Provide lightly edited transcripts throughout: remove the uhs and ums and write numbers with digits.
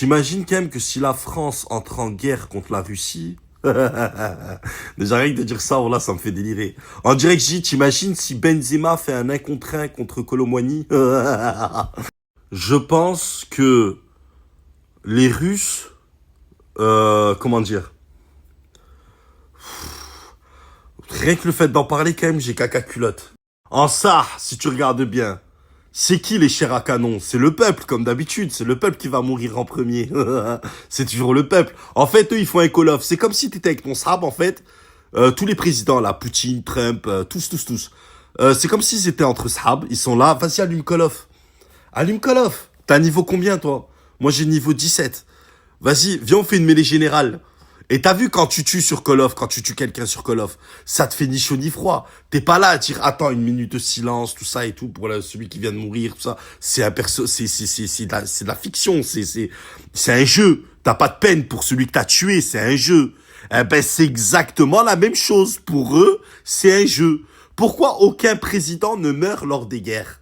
T'imagines quand même que si la France entre en guerre contre la Russie, déjà rien que de dire ça, voilà, ça me fait délirer. En direct, je dis, t'imagines si Benzema fait un 1 contre 1 contre Colomwani? Je pense que les Russes, comment dire, rien que le fait d'en parler quand même, j'ai caca culotte. En ça, si tu regardes bien, c'est qui les chairs à canon? C'est le peuple, comme d'habitude. C'est le peuple qui va mourir en premier. C'est toujours le peuple. En fait, eux, ils font un call-off. C'est comme si t'étais avec ton sable, en fait. Tous les présidents, là, Poutine, Trump, tous. C'est comme s'ils étaient entre sable. Ils sont là. Vas-y, allume call-off. Allume call-off. T'as un niveau combien, toi? Moi, j'ai niveau 17. Vas-y, viens, on fait une mêlée générale. Et t'as vu quand tu tues sur Call of, quand tu tues quelqu'un sur Call of, ça te fait ni chaud ni froid. T'es pas là à dire, attends, une minute de silence, tout ça et tout, pour celui qui vient de mourir, tout ça. C'est un perso, c'est de la fiction, c'est un jeu. T'as pas de peine pour celui que t'as tué, c'est un jeu. Eh ben, c'est exactement la même chose. Pour eux, c'est un jeu. Pourquoi aucun président ne meurt lors des guerres?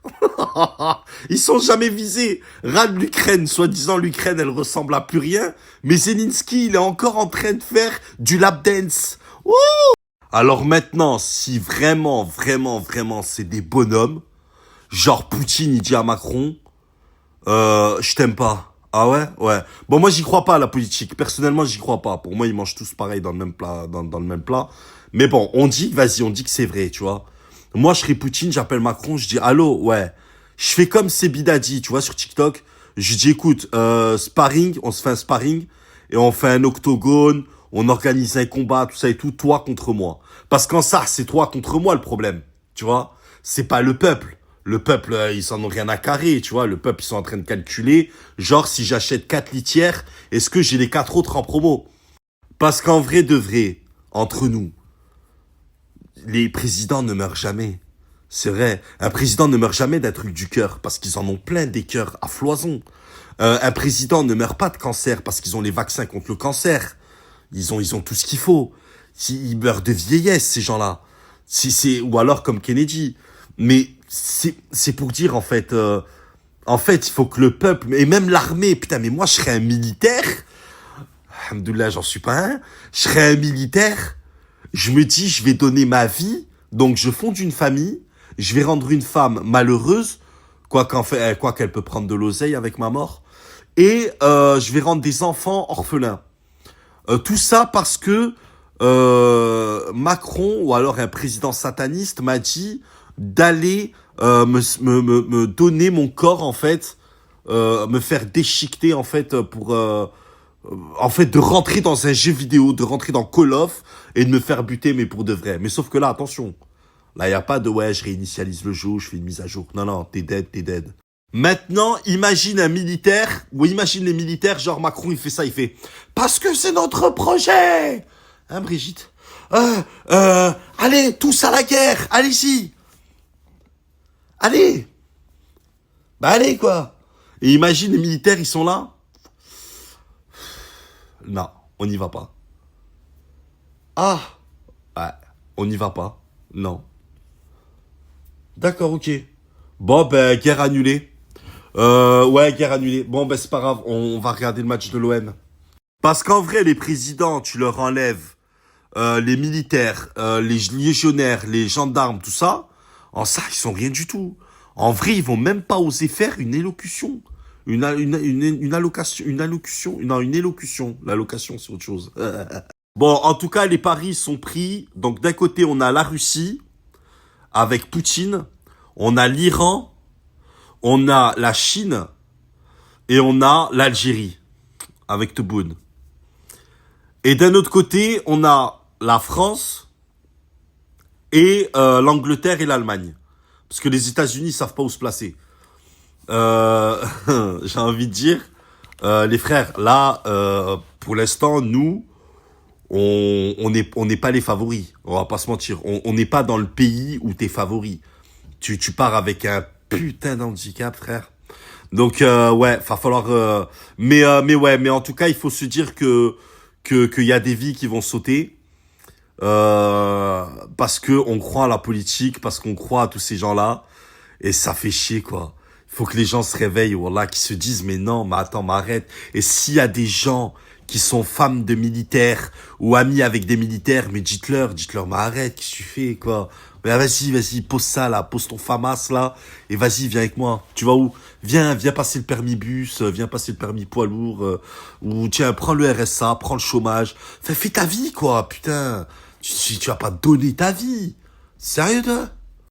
Ils sont jamais visés. Regarde l'Ukraine, soi-disant l'Ukraine, elle ressemble à plus rien. Mais Zelensky, il est encore en train de faire du lap dance. Wouh! Alors maintenant, si vraiment, c'est des bonhommes, genre Poutine, il dit à Macron, je t'aime pas. Ah ouais? Ouais. Bon, moi, j'y crois pas à la politique. Personnellement, j'y crois pas. Pour moi, ils mangent tous pareil dans le même plat, dans le même plat. Mais bon, vas-y, on dit que c'est vrai, tu vois. Moi, je serais Poutine, j'appelle Macron, je dis, allô, ouais. Je fais comme Sebidadi, tu vois, sur TikTok. Je dis, écoute, sparring, on se fait un sparring, et on fait un octogone, on organise un combat, tout ça et tout, toi contre moi. Parce qu'en ça, c'est toi contre moi le problème, tu vois. C'est pas le peuple. Le peuple, ils en ont rien à carrer, tu vois. Le peuple, ils sont en train de calculer. Genre, si j'achète 4 litières, est-ce que j'ai les 4 autres en promo? Parce qu'en vrai de vrai, entre nous, les présidents ne meurent jamais. C'est vrai. Un président ne meurt jamais d'un truc du cœur, parce qu'ils en ont plein des cœurs à foison. Un président ne meurt pas de cancer, parce qu'ils ont les vaccins contre le cancer. Ils ont tout ce qu'il faut. Ils meurent de vieillesse, ces gens-là. Ou alors comme Kennedy. Mais c'est pour dire, en fait, il faut que le peuple, et même l'armée, putain, mais moi, je serais un militaire. Alhamdoulilah, j'en suis pas un. Je serais un militaire. Je me dis, je vais donner ma vie. Donc, je fonde une famille. Je vais rendre une femme malheureuse. Quoi qu'elle peut prendre de l'oseille avec ma mort. Et je vais rendre des enfants orphelins. Tout ça parce que Macron, ou alors un président sataniste, m'a dit d'aller me donner mon corps, en fait. Me faire déchiqueter, en fait, pour... en fait, de rentrer dans un jeu vidéo, de rentrer dans Call of et de me faire buter, mais pour de vrai. Mais sauf que là, attention. Là, il n'y a pas de, ouais, je réinitialise le jeu, je fais une mise à jour. Non, t'es dead. Maintenant, imagine un militaire, ou imagine les militaires, genre Macron, il fait ça, il fait « Parce que c'est notre projet !» Hein, Brigitte? Allez, tous à la guerre, allez-y. Allez. Bah allez, quoi. Et imagine les militaires, ils sont là. Non, on n'y va pas. Ah, ouais, on n'y va pas. Non. D'accord, ok. Bon, ben, guerre annulée. Ouais, guerre annulée. Bon, ben, c'est pas grave, on va regarder le match de l'OM. Parce qu'en vrai, les présidents, tu leur enlèves les militaires, les légionnaires, les gendarmes, tout ça. En ça, ils sont rien du tout. En vrai, ils vont même pas oser faire une élocution. Une allocation, non, une élocution. L'allocation, c'est autre chose. Bon, en tout cas, les paris sont pris. Donc, d'un côté, on a la Russie, avec Poutine. On a l'Iran. On a la Chine. Et on a l'Algérie, avec Tebboune. Et d'un autre côté, on a la France et l'Angleterre et l'Allemagne. Parce que les États-Unis savent pas où se placer. J'ai envie de dire, les frères, là, pour l'instant, nous, on n'est pas les favoris. On va pas se mentir. On n'est pas dans le pays où t'es favori. Tu pars avec un putain d'handicap, frère. Donc, ouais, va falloir... mais en tout cas, il faut se dire qu'il y a des vies qui vont sauter. Parce que on croit à la politique, parce qu'on croit à tous ces gens-là. Et ça fait chier, quoi. Faut que les gens se réveillent, wallah, qui se disent, mais non, mais attends, m'arrête. Et s'il y a des gens qui sont femmes de militaires ou amis avec des militaires, mais dites-leur, mais arrête, qu'est-ce que tu fais, quoi? Mais vas-y, pose ça, là, pose ton FAMAS, là, et vas-y, viens avec moi. Tu vas où? Viens passer le permis bus, viens passer le permis poids lourd, ou tiens, prends le RSA, prends le chômage. Fais ta vie, quoi, putain. Tu vas pas donner ta vie. Sérieux, toi?